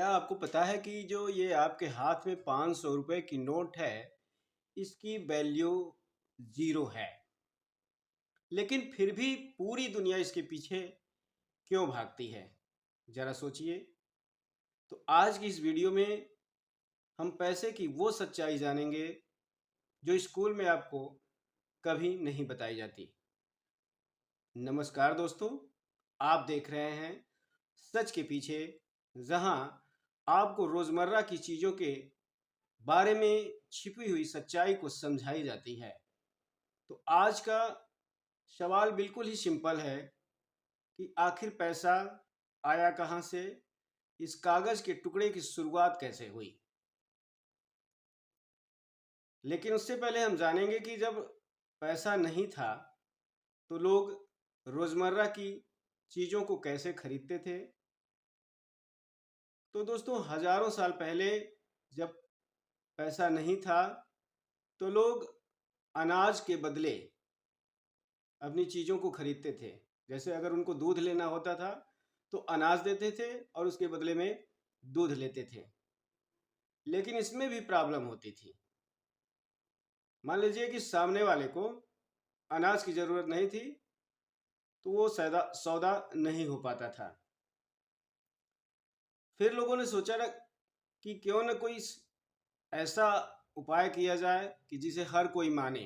क्या आपको पता है कि जो ये आपके हाथ में 500 रुपए की नोट है, इसकी वैल्यू ज़ीरो है। लेकिन फिर भी पूरी दुनिया इसके पीछे क्यों भागती है? ज़रा सोचिए। तो आज की इस वीडियो में हम पैसे की वो सच्चाई जानेंगे जो स्कूल में आपको कभी नहीं बताई जाती। नमस्कार दोस्तों, आप देख रहे हैं सच के पीछे, जहां आपको रोज़मर्रा की चीज़ों के बारे में छिपी हुई सच्चाई को समझाई जाती है। तो आज का सवाल बिल्कुल ही सिंपल है कि आखिर पैसा आया कहाँ से? इस कागज़ के टुकड़े की शुरुआत कैसे हुई? लेकिन उससे पहले हम जानेंगे कि जब पैसा नहीं था, तो लोग रोज़मर्रा की चीज़ों को कैसे खरीदते थे। तो दोस्तों, हज़ारों साल पहले जब पैसा नहीं था, तो लोग अनाज के बदले अपनी चीज़ों को खरीदते थे। जैसे अगर उनको दूध लेना होता था, तो अनाज देते थे और उसके बदले में दूध लेते थे। लेकिन इसमें भी प्रॉब्लम होती थी। मान लीजिए कि सामने वाले को अनाज की ज़रूरत नहीं थी, तो वो सौदा सौदा नहीं हो पाता था। फिर लोगों ने सोचा ना कि क्यों न कोई ऐसा उपाय किया जाए कि जिसे हर कोई माने।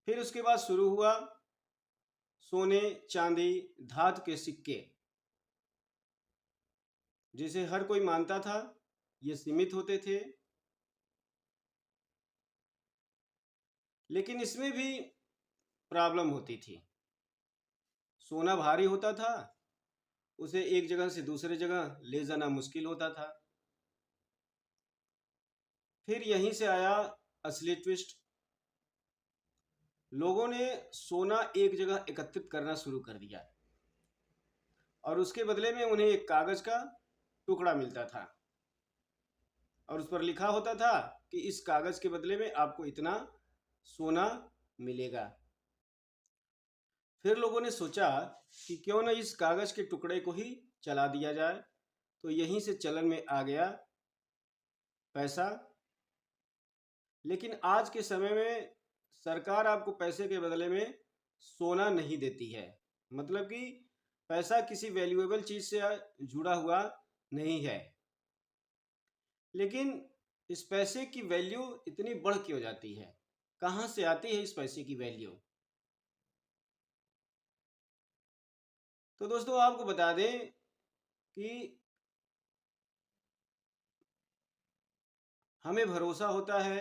फिर उसके बाद शुरू हुआ सोने, चांदी, धातु के सिक्के, जिसे हर कोई मानता था। ये सीमित होते थे, लेकिन इसमें भी प्रॉब्लम होती थी। सोना भारी होता था, उसे एक जगह से दूसरे जगह ले जाना मुश्किल होता था। फिर यहीं से आया असली ट्विस्ट। लोगों ने सोना एक जगह एकत्रित करना शुरू कर दिया और उसके बदले में उन्हें एक कागज का टुकड़ा मिलता था और उस पर लिखा होता था कि इस कागज के बदले में आपको इतना सोना मिलेगा। फिर लोगों ने सोचा कि क्यों न इस कागज के टुकड़े को ही चला दिया जाए। तो यहीं से चलन में आ गया पैसा। लेकिन आज के समय में सरकार आपको पैसे के बदले में सोना नहीं देती है। मतलब कि पैसा किसी वैल्यूएबल चीज से जुड़ा हुआ नहीं है। लेकिन इस पैसे की वैल्यू इतनी बढ़ क्यों जाती है? कहाँ से आती है इस पैसे की वैल्यू? तो दोस्तों, आपको बता दें कि हमें भरोसा होता है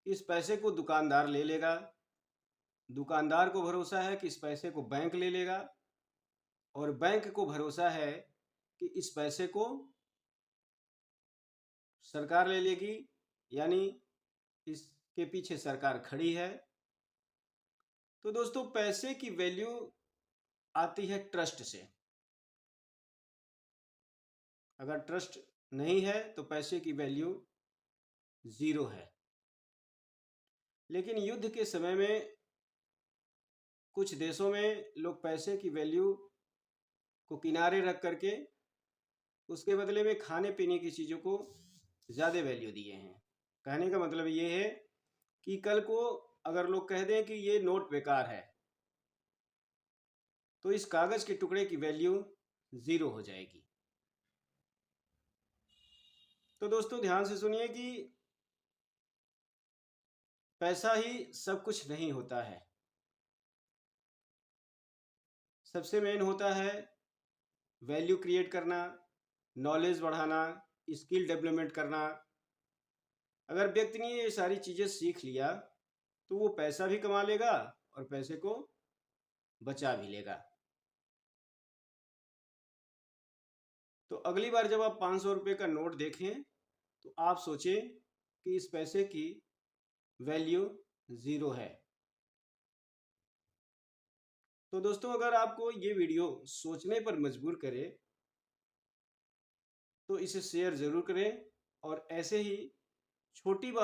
इस पैसे को दुकानदार ले लेगा। दुकानदार को भरोसा है कि इस पैसे को बैंक ले लेगा और बैंक को भरोसा है कि इस पैसे को सरकार ले लेगी, यानी इसके पीछे सरकार खड़ी है। तो दोस्तों, पैसे की वैल्यू आती है ट्रस्ट से। अगर ट्रस्ट नहीं है तो पैसे की वैल्यू ज़ीरो है। लेकिन युद्ध के समय में कुछ देशों में लोग पैसे की वैल्यू को किनारे रख करके उसके बदले में खाने पीने की चीज़ों को ज़्यादा वैल्यू दिए हैं। कहने का मतलब ये है कि कल को अगर लोग कह दें कि ये नोट बेकार है, तो इस कागज़ के टुकड़े की वैल्यू ज़ीरो हो जाएगी। तो दोस्तों, ध्यान से सुनिए कि पैसा ही सब कुछ नहीं होता है। सबसे मेन होता है वैल्यू क्रिएट करना, नॉलेज बढ़ाना, स्किल डेवलपमेंट करना। अगर व्यक्ति ने ये सारी चीज़ें सीख लिया, तो वो पैसा भी कमा लेगा और पैसे को बचा भी लेगा। तो अगली बार जब आप 500 रुपये का नोट देखें, तो आप सोचें कि इस पैसे की वैल्यू ज़ीरो है। तो दोस्तों, अगर आपको ये वीडियो सोचने पर मजबूर करे, तो इसे शेयर ज़रूर करें और ऐसे ही छोटी बात